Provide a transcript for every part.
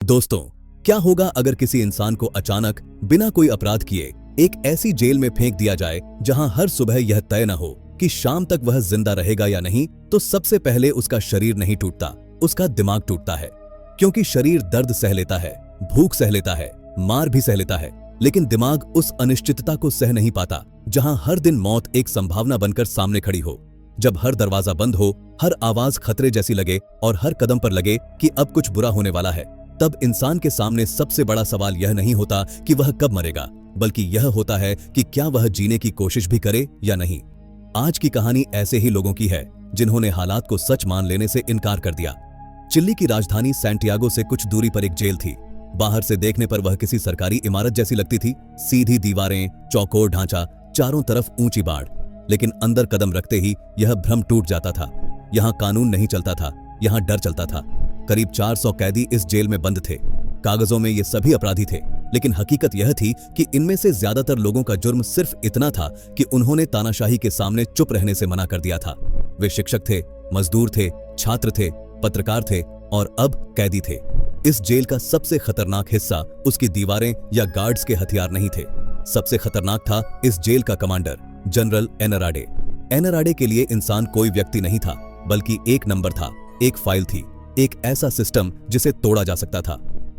दोस्तों, क्या होगा अगर किसी इंसान को अचानक बिना कोई अपराध किए एक ऐसी जेल में फेंक दिया जाए जहां हर सुबह यह तय न हो कि शाम तक वह जिंदा रहेगा या नहीं। तो सबसे पहले उसका शरीर नहीं टूटता, उसका दिमाग टूटता है। क्योंकि शरीर दर्द सह लेता है, भूख सह लेता है, मार भी सह लेता है, लेकिन दिमाग उस अनिश्चितता को सह नहीं पाता जहां हर दिन मौत एक संभावना बनकर सामने खड़ी हो। जब हर दरवाजा बंद हो, हर आवाज खतरे जैसी लगे और हर कदम पर लगे कि अब कुछ बुरा होने वाला है, तब इंसान के सामने सबसे बड़ा सवाल यह नहीं होता कि वह कब मरेगा, बल्कि यह होता है कि क्या वह जीने की कोशिश भी करे या नहीं। आज की कहानी ऐसे ही लोगों की है जिन्होंने हालात को सच मान लेने से इनकार कर दिया। चिली की राजधानी सैंटियागो से कुछ दूरी पर एक जेल थी। बाहर से देखने पर वह किसी सरकारी इमारत जैसी लगती थी। सीधी दीवारें, चौकोर ढांचा, चारों तरफ ऊंची बाड़। लेकिन अंदर कदम रखते ही यह भ्रम टूट जाता था। यहाँ कानून नहीं चलता था, यहाँ डर चलता था। करीब 400 कैदी इस जेल में बंद थे। कागजों में ये सभी अपराधी थे, लेकिन हकीकत यह थी कि इनमें से ज्यादातर लोगों का जुर्म सिर्फ इतना था कि उन्होंने तानाशाही के सामने चुप रहने से मना कर दिया था। वे शिक्षक थे, मजदूर थे, छात्र थे, पत्रकार थे और अब कैदी थे। इस जेल का सबसे खतरनाक हिस्सा उसकी दीवारें या गार्ड्स के हथियार नहीं थे। सबसे खतरनाक था इस जेल का कमांडर, जनरल एनराडे। एनराडे के लिए इंसान कोई व्यक्ति नहीं था, बल्कि एक नंबर था, एक फाइल थी, एक ऐसा सिस्टम जिसे तोड़ा जा सकता था।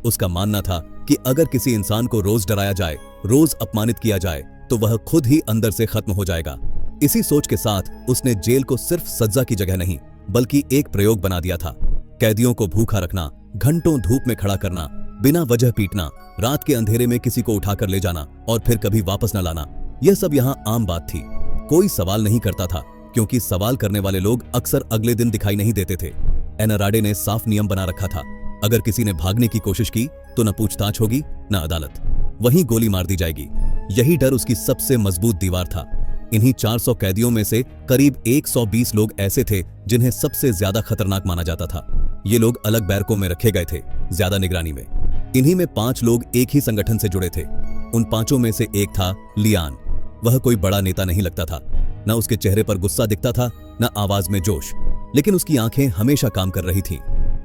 उसका मानना था कि अगर किसी इंसान को रोज डराया जाए, रोज अपमानित किया जाए, तो वह खुद ही अंदर से खत्म हो जाएगा। इसी सोच के साथ उसने जेल को सिर्फ सजा की जगह नहीं, बल्कि एक प्रयोग बना दिया था। कैदियों को भूखा रखना, घंटों धूप में खड़ा करना, बिना वजह पीटना, रात के अंधेरे में किसी को उठाकर ले जाना और फिर कभी वापस न लाना, यह सब यहाँ आम बात थी। कोई सवाल नहीं करता था, क्योंकि सवाल करने वाले लोग अक्सर अगले दिन दिखाई नहीं देते थे। एनराडे ने साफ नियम बना रखा था, अगर किसी ने भागने की कोशिश की तो न पूछताछ होगी न अदालत, वहीं गोली मार दी जाएगी। यही डर उसकी सबसे मजबूत दीवार था। इन्हीं 400 कैदियों में से करीब 120 लोग ऐसे थे जिन्हें सबसे ज्यादा खतरनाक माना जाता था। ये लोग अलग बैरकों में रखे गए थे, ज्यादा निगरानी में। इन्हीं में 5 लोग एक ही संगठन से जुड़े थे। उन 5 में से एक था लियान। वह कोई बड़ा नेता नहीं लगता था, न उसके चेहरे पर गुस्सा दिखता था, न आवाज में जोश, लेकिन उसकी आंखें हमेशा काम कर रही थीं।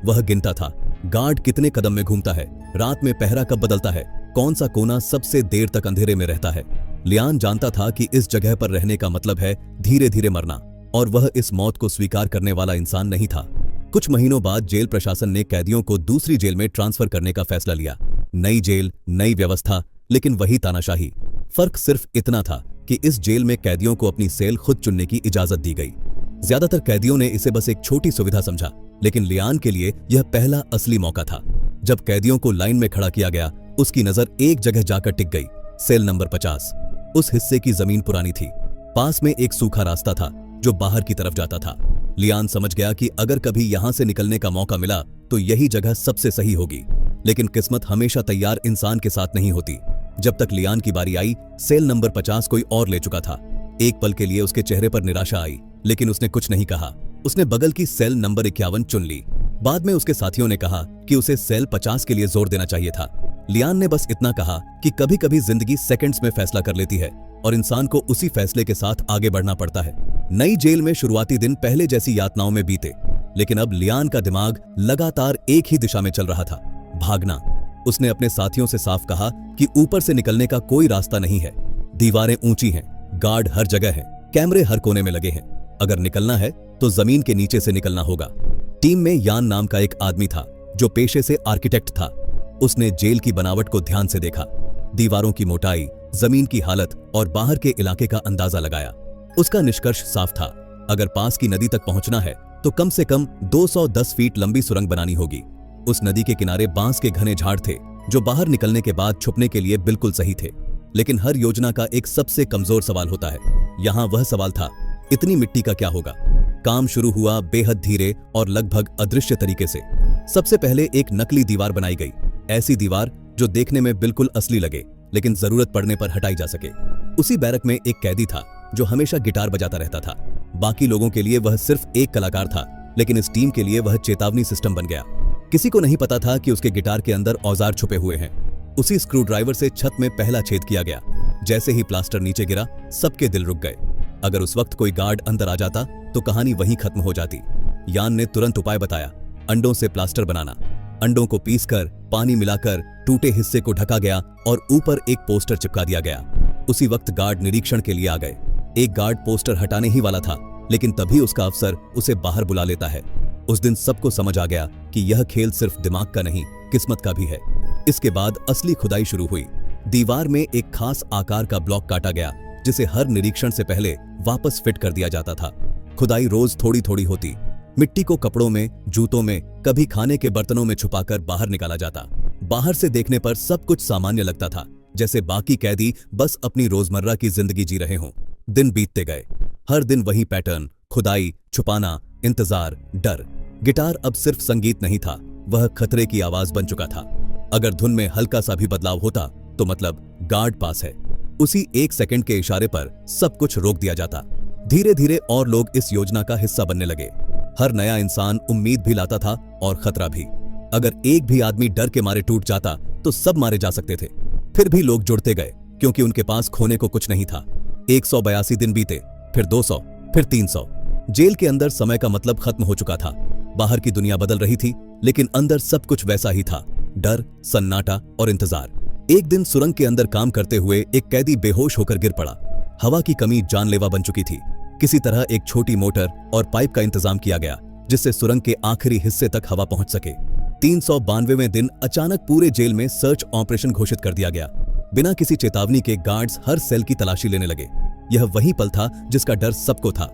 वह गिनता था, गार्ड कितने कदम में घूमता है, रात में पहरा कब बदलता है, कौन सा कोना सबसे देर तक अंधेरे में रहता है। लियान जानता था कि इस जगह पर रहने का मतलब है धीरे धीरे मरना, और वह इस मौत को स्वीकार करने वाला इंसान नहीं था। कुछ महीनों बाद जेल प्रशासन ने कैदियों को दूसरी जेल में ट्रांसफर करने का फैसला लिया। नई जेल, नई व्यवस्था, लेकिन वही तानाशाही। फर्क सिर्फ इतना था कि इस जेल में कैदियों को अपनी सेल खुद चुनने की इजाजत दी गई। ज्यादातर कैदियों ने इसे बस एक छोटी सुविधा समझा, लेकिन लियान के लिए यह पहला असली मौका था। जब कैदियों को लाइन में खड़ा किया गया, उसकी नजर एक जगह जाकर टिक गई, सेल नंबर 50। उस हिस्से की जमीन पुरानी थी, पास में एक सूखा रास्ता था जो बाहर की तरफ जाता था। लियान समझ गया कि अगर कभी यहां से निकलने का मौका मिला तो यही जगह सबसे सही होगी। लेकिन किस्मत हमेशा तैयार इंसान के साथ नहीं होती। जब तक लियान की बारी आई, सेल नंबर 50 कोई और ले चुका था। एक पल के लिए उसके चेहरे पर निराशा आई, लेकिन उसने कुछ नहीं कहा। उसने बगल की सेल नंबर 51 चुन ली। बाद में उसके साथियों ने कहा कि उसे सेल 50 के लिए जोर देना चाहिए था। लियान ने बस इतना कहा कि कभी कभी जिंदगी सेकंड्स में फैसला कर लेती है और इंसान को उसी फैसले के साथ आगे बढ़ना पड़ता है। नई जेल में शुरुआती दिन पहले जैसी यातनाओं में बीते, लेकिन अब लियान का दिमाग लगातार एक ही दिशा में चल रहा था, भागना। उसने अपने साथियों से साफ कहा कि ऊपर से निकलने का कोई रास्ता नहीं है। दीवारें ऊंची हैं, गार्ड हर जगह हैं, कैमरे हर कोने में लगे हैं। अगर निकलना है तो जमीन के नीचे से निकलना होगा। टीम में यान नाम का एक आदमी था जो पेशे से आर्किटेक्ट था। उसने जेल की बनावट को ध्यान से देखा, दीवारों की मोटाई, जमीन की हालत और बाहर के इलाके का अंदाजा लगाया। उसका निष्कर्ष साफ था, अगर पास की नदी तक पहुंचना है तो कम से कम 210 फीट लंबी सुरंग बनानी होगी। उस नदी के किनारे बांस के घने झाड़ थे जो बाहर निकलने के बाद छुपने के लिए बिल्कुल सही थे। लेकिन हर योजना का एक सबसे कमजोर सवाल होता है। यहाँ वह सवाल था, इतनी मिट्टी का क्या होगा। काम शुरू हुआ बेहद धीरे और लगभग अदृश्य तरीके से। सबसे पहले एक नकली दीवार बनाई गई, ऐसी दीवार जो देखने में बिल्कुल असली लगे, लेकिन जरूरत पड़ने पर हटाई जा सके। उसी बैरक में एक कैदी था जो हमेशा गिटार बजाता रहता था। बाकी लोगों के लिए वह सिर्फ एक कलाकार था, लेकिन इस टीम के लिए वह चेतावनी सिस्टम बन गया। किसी को नहीं पता था कि उसके गिटार के अंदर औजार छुपे हुए हैं। उसी स्क्रू ड्राइवर से छत में पहला छेद किया गया। जैसे ही प्लास्टर नीचे गिरा, सबके दिल रुक गए। अगर उस वक्त कोई गार्ड अंदर आ जाता तो कहानी वहीं खत्म हो जाती। यान ने तुरंत उपाय बताया, अंडों से प्लास्टर बनाना। अंडों को पीसकर पानी मिलाकर टूटे हिस्से को ढका गया और ऊपर एक पोस्टर चिपका दिया गया। उसी वक्त गार्ड निरीक्षण के लिए आ गए। एक गार्ड पोस्टर हटाने ही वाला था, लेकिन तभी उसका अफसर उसे बाहर बुला लेता है। उस दिन सबको समझ आ गया कि यह खेल सिर्फ दिमाग का नहीं, किस्मत का भी है। इसके बाद असली खुदाई शुरू हुई। दीवार में एक खास आकार का ब्लॉक काटा गया, जिसे हर निरीक्षण से पहले वापस फिट कर दिया जाता था। खुदाई रोज थोड़ी थोड़ी होती। मिट्टी को कपड़ों में, जूतों में, कभी खाने के बर्तनों में छुपाकर बाहर निकाला जाता। बाहर से देखने पर सब कुछ सामान्य लगता था, जैसे बाकी कैदी बस अपनी रोजमर्रा की जिंदगी जी रहे हों। दिन बीतते गए। हर दिन वही पैटर्न, खुदाई, छुपाना, इंतजार, डर। गिटार अब सिर्फ संगीत नहीं था, वह खतरे की आवाज बन चुका था। अगर धुन में हल्का सा भी बदलाव होता तो मतलब गार्ड पास है। उसी एक सेकंड के इशारे पर सब कुछ रोक दिया जाता। धीरे धीरे और लोग इस योजना का हिस्सा बनने लगे। हर नया इंसान उम्मीद भी लाता था और खतरा भी। अगर एक भी आदमी डर के मारे टूट जाता तो सब मारे जा सकते थे। फिर भी लोग जुड़ते गए, क्योंकि उनके पास खोने को कुछ नहीं था। 182 दिन बीते, फिर 200, फिर 300। जेल के अंदर समय का मतलब खत्म हो चुका था। बाहर की दुनिया बदल रही थी, लेकिन अंदर सब कुछ वैसा ही था। डर, सन्नाटा और इंतजार। एक दिन सुरंग के अंदर काम करते हुए एक कैदी बेहोश होकर गिर पड़ा। हवा की कमी जानलेवा बन चुकी थी। किसी तरह एक छोटी मोटर और पाइप का इंतजाम किया गया, जिससे सुरंग के आखिरी हिस्से तक हवा पहुंच सके। 392वें दिन अचानक पूरे जेल में सर्च ऑपरेशन घोषित कर दिया गया। बिना किसी चेतावनी के गार्ड्स हर सेल की तलाशी लेने लगे। यह वही पल था जिसका डर सबको था।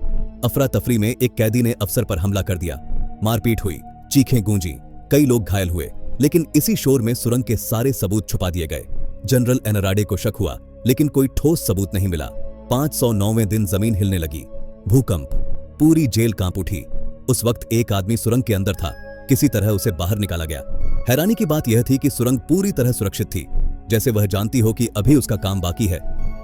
अफरा तफरी में एक कैदी ने अफसर पर हमला कर दिया। मारपीट हुई, चीखें गूंजी, कई लोग घायल हुए, लेकिन इसी शोर में सुरंग के सारे सबूत छुपा दिए गए। जनरल एनराडे को शक हुआ, लेकिन कोई ठोस सबूत नहीं मिला। 509वें दिन जमीन हिलने लगी। भूकंप, पूरी जेल कांप उठी। उस वक्त एक आदमी सुरंग के अंदर था। किसी तरह उसे बाहर निकाला गया। हैरानी की बात यह थी कि सुरंग पूरी तरह सुरक्षित थी, जैसे वह जानती हो कि अभी उसका काम बाकी है।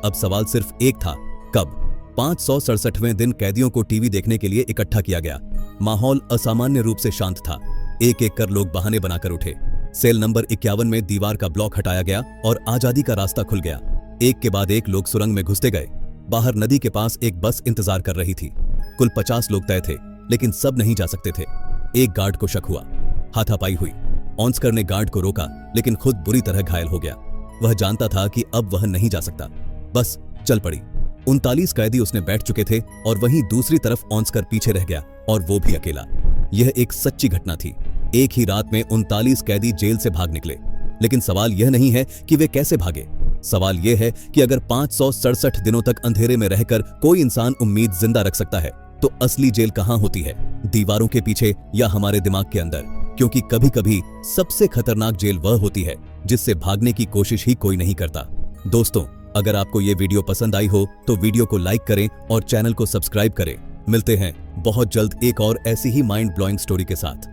अब सवाल सिर्फ एक था, कब? 567वें दिन कैदियों को टीवी देखने के लिए इकट्ठा किया गया। माहौल असामान्य रूप से शांत था। एक एक कर लोग बहाने बनाकर उठे। सेल नंबर 51 में दीवार का ब्लॉक हटाया गया और आजादी का रास्ता खुल गया। एक के बाद एक लोग सुरंग में घुसते गए। बाहर नदी के पास एक बस इंतजार कर रही थी। कुल 50 लोग तय थे, लेकिन सब नहीं जा सकते थे। एक गार्ड को शक हुआ। हाथापाई हुई। ऑन्स्कर ने गार्ड को रोका, लेकिन खुद बुरी तरह घायल हो गया। वह जानता था कि अब वह नहीं जा सकता, बस चल पड़ी। 39 कैदी उसने बैठ चुके थे और वहीं दूसरी तरफ ऑन्स्कर पीछे रह गया, और वो भी अकेला। यह एक सच्ची घटना थी। एक ही रात में 39 कैदी जेल से भाग निकले। लेकिन सवाल यह नहीं है कि वे कैसे भागे। सवाल यह है कि अगर 567 दिनों तक अंधेरे में रहकर कोई इंसान उम्मीद जिंदा रख सकता है, तो असली जेल कहां होती है? दीवारों के पीछे या हमारे दिमाग के अंदर? क्योंकि कभी कभी सबसे खतरनाक जेल वह होती है जिससे भागने की कोशिश ही कोई नहीं करता। दोस्तों, अगर आपको ये वीडियो पसंद आई हो तो वीडियो को लाइक करें और चैनल को सब्सक्राइब करें। मिलते हैं बहुत जल्द एक और ऐसी ही माइंड ब्लोइंग स्टोरी के साथ।